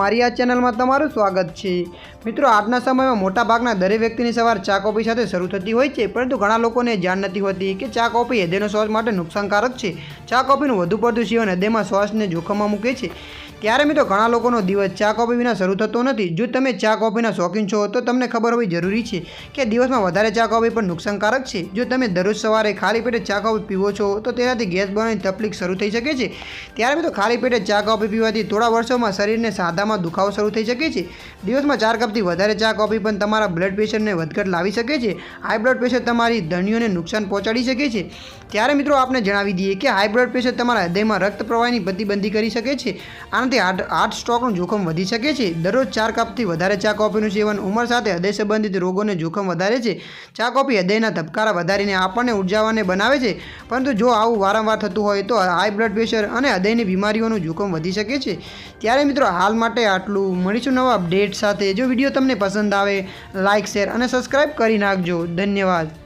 મારી આ ચેનલમાં તમારું સ્વાગત છે। મિત્રો, આજના સમયમાં મોટાભાગના દરેક વ્યક્તિની સવાર ચા કોફી સાથે શરૂ થતી હોય છે, પરંતુ ઘણા લોકોને જાણ નથી હોતી કે ચા કોફી હૃદયના શ્વાસ માટે નુકસાનકારક છે। ચા કોફીનું વધુ પડતું સેવન હૃદયમાં શ્વાસને જોખમમાં મૂકે છે। ત્યારે મિત્રો, ઘણા લોકોનો દિવસ ચા કોફી વિના શરૂ થતો નથી। જો તમે ચા કોફીના શોખીન છો તો તમને ખબર હોવી જરૂરી છે કે દિવસમાં વધારે ચા કોફી પણ નુકસાનકારક છે। જો તમે દરરોજ સવારે ખાલી પેટે ચા કોફી પીવો છો તો તેનાથી ગેસ બનવાની તકલીફ શરૂ થઈ શકે છે। ત્યારે મિત્રો, ખાલી પેટે ચા કોફી પીવાથી થોડા વર્ષોમાં શરીરને સાંધામાં દુખાવો શરૂ થઈ શકે છે। દિવસમાં 4 કપથી વધારે ચા કોફી પણ તમારા બ્લડ પ્રેશરને વધઘટ લાવી શકે છે। હાઈ બ્લડ પ્રેશર તમારી ધમનીઓને નુકસાન પહોંચાડી શકે છે। ત્યારે મિત્રો, આપણે જણાવી દઈએ કે હાઈ બ્લડ પ્રેશર તમારા હૃદયમાં રક્ત પ્રવાહની પ્રતિબંધી કરી શકે છે। આનાથી હાર્ટ સ્ટ્રોકનું જોખમ વધી શકે છે। દરરોજ 4 કપથી વધારે ચા કોફીનું સેવન ઉંમર સાથે હૃદય સંબંધિત રોગોને જોખમ વધારે છે। ચા કોફી હૃદયના ધબકારા વધારીને આપણને ઉર્જાવાન બનાવે છે, પરંતુ જો આવું વારંવાર થતું હોય તો હાઈ બ્લડ પ્રેશર અને હૃદયની બીમારીઓનું જોખમ વધી શકે છે। ત્યારે મિત્રો, હાલ માટે આટલું। મળીશું નવા અપડેટ સાથે। જો વિડીયો તમને પસંદ આવે, લાઇક, શેર અને સબસ્ક્રાઈબ કરી નાખજો। ધન્યવાદ।